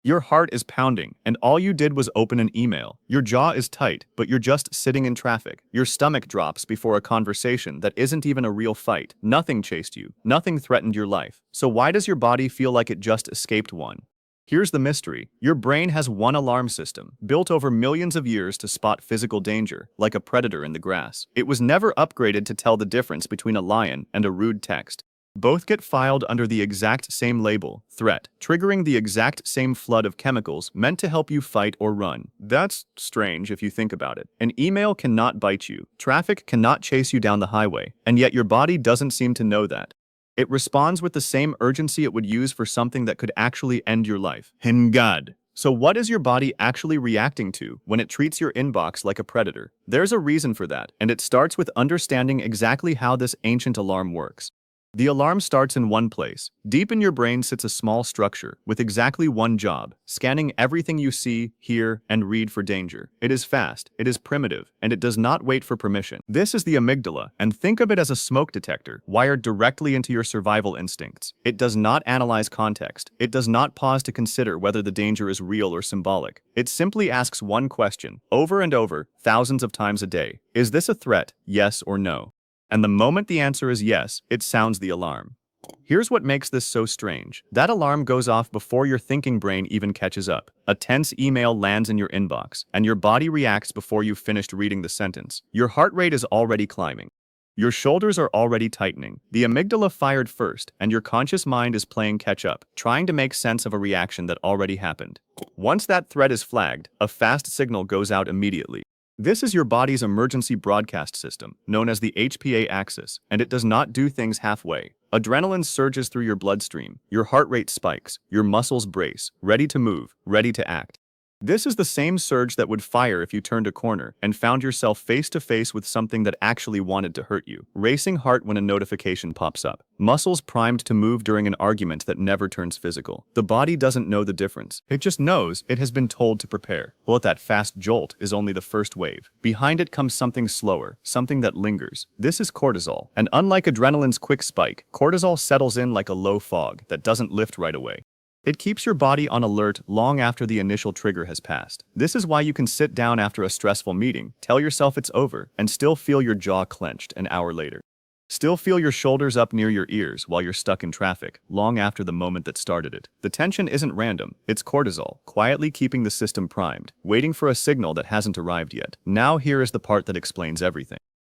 Your heart is pounding, and all you did was open an email. Your jaw is tight, but you're just sitting in traffic. Your stomach drops before a conversation that isn't even a real fight. Nothing chased you. Nothing threatened your life. So why does your body feel like it just escaped one? Here's the mystery. Your brain has one alarm system, built over millions of years to spot physical danger, like a predator in the grass. It was never upgraded to tell the difference between a lion and a rude text. Both get filed under the exact same label, threat, triggering the exact same flood of chemicals meant to help you fight or run. That's strange if you think about it. An email cannot bite you, traffic cannot chase you down the highway, and yet your body doesn't seem to know that. It responds with the same urgency it would use for something that could actually end your life. God. So what is your body actually reacting to when it treats your inbox like a predator? There's a reason for that, and it starts with understanding exactly how this ancient alarm works. The alarm starts in one place. Deep in your brain sits a small structure with exactly one job, scanning everything you see, hear, and read for danger. It is fast, it is primitive, and it does not wait for permission. This is the amygdala, and think of it as a smoke detector wired directly into your survival instincts. It does not analyze context. It does not pause to consider whether the danger is real or symbolic. It simply asks one question, over and over, thousands of times a day. Is this a threat, yes or no? And the moment the answer is yes, it sounds the alarm. Here's what makes this so strange. That alarm goes off before your thinking brain even catches up. A tense email lands in your inbox, and your body reacts before you've finished reading the sentence. Your heart rate is already climbing. Your shoulders are already tightening. The amygdala fired first, and your conscious mind is playing catch-up, trying to make sense of a reaction that already happened. Once that threat is flagged, a fast signal goes out immediately. This is your body's emergency broadcast system, known as the HPA axis, and it does not do things halfway. Adrenaline surges through your bloodstream, your heart rate spikes, your muscles brace, ready to move, ready to act. This is the same surge that would fire if you turned a corner and found yourself face to face with something that actually wanted to hurt you. Racing heart when a notification pops up. Muscles primed to move during an argument that never turns physical. The body doesn't know the difference. It just knows it has been told to prepare. Well, that fast jolt is only the first wave. Behind it comes something slower, something that lingers. This is cortisol. And unlike adrenaline's quick spike, cortisol settles in like a low fog that doesn't lift right away. It keeps your body on alert long after the initial trigger has passed. This is why you can sit down after a stressful meeting, tell yourself it's over, and still feel your jaw clenched an hour later. Still feel your shoulders up near your ears while you're stuck in traffic, long after the moment that started it. The tension isn't random, it's cortisol, quietly keeping the system primed, waiting for a signal that hasn't arrived yet. Now here is the part that explains everything.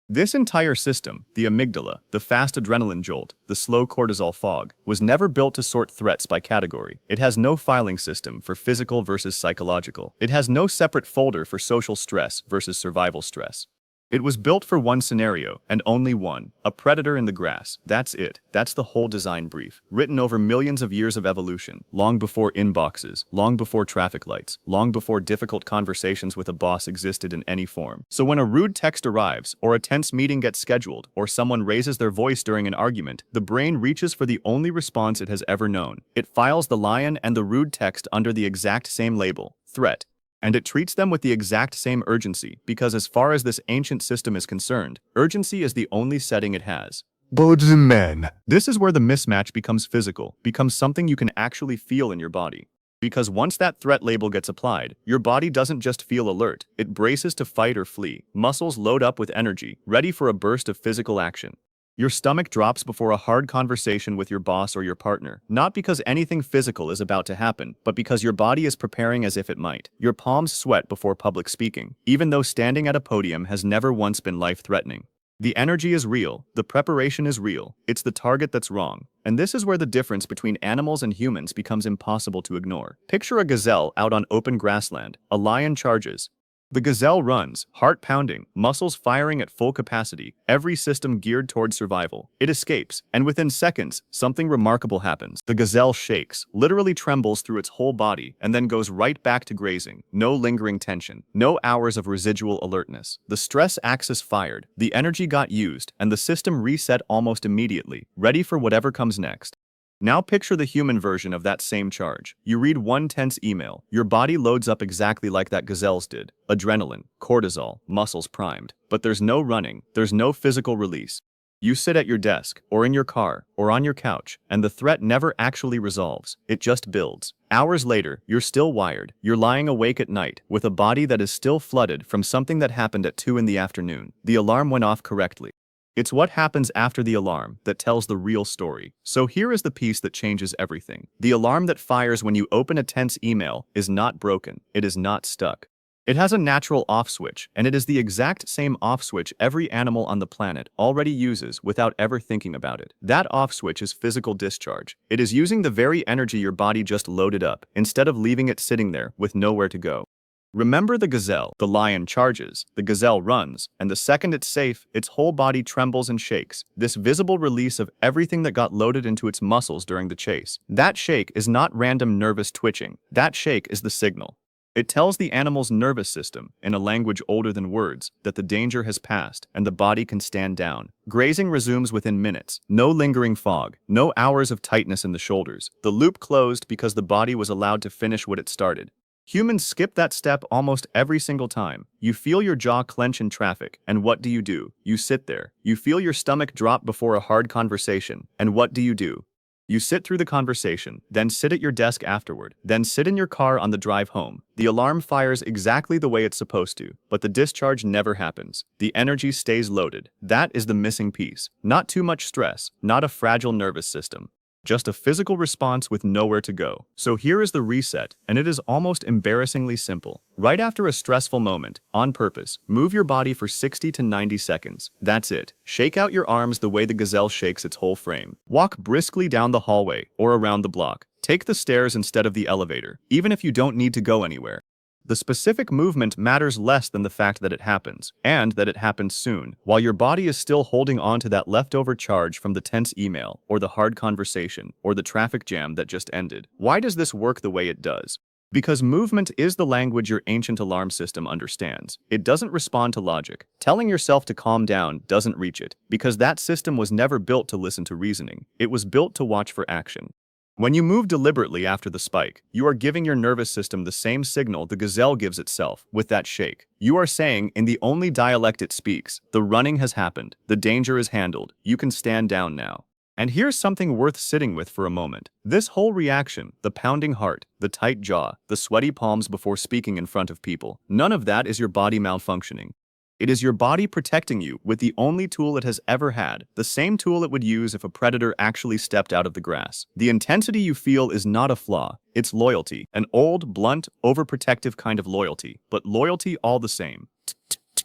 This entire system, the amygdala, the fast adrenaline jolt, the slow cortisol fog, was never built to sort threats by category. It has no filing system for physical versus psychological. It has no separate folder for social stress versus survival stress. It was built for one scenario, and only one, a predator in the grass. That's it. That's the whole design brief, written over millions of years of evolution, long before inboxes, long before traffic lights, long before difficult conversations with a boss existed in any form. So when a rude text arrives, or a tense meeting gets scheduled, or someone raises their voice during an argument, the brain reaches for the only response it has ever known. It files the lion and the rude text under the exact same label, threat. And it treats them with the exact same urgency, because as far as this ancient system is concerned, urgency is the only setting it has. Bozeman. This is where the mismatch becomes physical, becomes something you can actually feel in your body. Because once that threat label gets applied, your body doesn't just feel alert, it braces to fight or flee. Muscles load up with energy, ready for a burst of physical action. Your stomach drops before a hard conversation with your boss or your partner, not because anything physical is about to happen, but because your body is preparing as if it might. Your palms sweat before public speaking, even though standing at a podium has never once been life-threatening. The energy is real, the preparation is real, it's the target that's wrong. And this is where the difference between animals and humans becomes impossible to ignore. Picture a gazelle out on open grassland. A lion charges. The gazelle runs, heart pounding, muscles firing at full capacity, every system geared toward survival. It escapes, and within seconds, something remarkable happens. The gazelle shakes, literally trembles through its whole body, and then goes right back to grazing. No lingering tension, no hours of residual alertness. The stress axis fired, the energy got used, and the system reset almost immediately, ready for whatever comes next. Now picture the human version of that same charge. You read one tense email, your body loads up exactly like that gazelle's did. Adrenaline, cortisol, muscles primed. But there's no running, there's no physical release. You sit at your desk, or in your car, or on your couch, and the threat never actually resolves. It just builds. Hours later, you're still wired. You're lying awake at night, with a body that is still flooded from something that happened at 2 in the afternoon. The alarm went off correctly. It's what happens after the alarm that tells the real story. So here is the piece that changes everything. The alarm that fires when you open a tense email is not broken. It is not stuck. It has a natural off switch, and it is the exact same off switch every animal on the planet already uses without ever thinking about it. That off switch is physical discharge. It is using the very energy your body just loaded up, instead of leaving it sitting there with nowhere to go. Remember the gazelle. The lion charges, the gazelle runs, and the second it's safe, its whole body trembles and shakes. This visible release of everything that got loaded into its muscles during the chase. That shake is not random nervous twitching. That shake is the signal. It tells the animal's nervous system, in a language older than words, that the danger has passed and the body can stand down. Grazing resumes within minutes. No lingering fog. No hours of tightness in the shoulders. The loop closed because the body was allowed to finish what it started. Humans skip that step almost every single time. You feel your jaw clench in traffic, and what do? You sit there. You feel your stomach drop before a hard conversation, and what do? You sit through the conversation, then sit at your desk afterward, then sit in your car on the drive home. The alarm fires exactly the way it's supposed to, but the discharge never happens. The energy stays loaded. That is the missing piece. Not too much stress, not a fragile nervous system. Just a physical response with nowhere to go. So here is the reset, and it is almost embarrassingly simple. Right after a stressful moment, on purpose, move your body for 60 to 90 seconds. That's it. Shake out your arms the way the gazelle shakes its whole frame. Walk briskly down the hallway or around the block. Take the stairs instead of the elevator, even if you don't need to go anywhere. The specific movement matters less than the fact that it happens, and that it happens soon, while your body is still holding on to that leftover charge from the tense email, or the hard conversation, or the traffic jam that just ended. Why does this work the way it does? Because movement is the language your ancient alarm system understands. It doesn't respond to logic. Telling yourself to calm down doesn't reach it, because that system was never built to listen to reasoning. It was built to watch for action. When you move deliberately after the spike, you are giving your nervous system the same signal the gazelle gives itself with that shake. You are saying, in the only dialect it speaks, the running has happened, the danger is handled, you can stand down now. And here's something worth sitting with for a moment. This whole reaction, the pounding heart, the tight jaw, the sweaty palms before speaking in front of people, none of that is your body malfunctioning. It is your body protecting you with the only tool it has ever had, the same tool it would use if a predator actually stepped out of the grass. The intensity you feel is not a flaw, it's loyalty, an old, blunt, overprotective kind of loyalty, but loyalty all the same.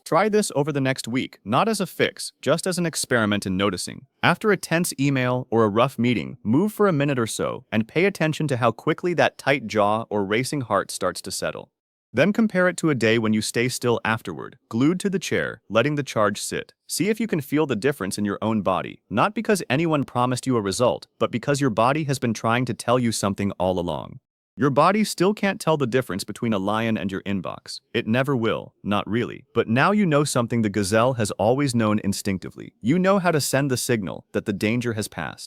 Try this over the next week, not as a fix, just as an experiment in noticing. After a tense email or a rough meeting, move for a minute or so and pay attention to how quickly that tight jaw or racing heart starts to settle. Then compare it to a day when you stay still afterward, glued to the chair, letting the charge sit. See if you can feel the difference in your own body, not because anyone promised you a result, but because your body has been trying to tell you something all along. Your body still can't tell the difference between a lion and your inbox. It never will, not really. But now you know something the gazelle has always known instinctively. You know how to send the signal that the danger has passed.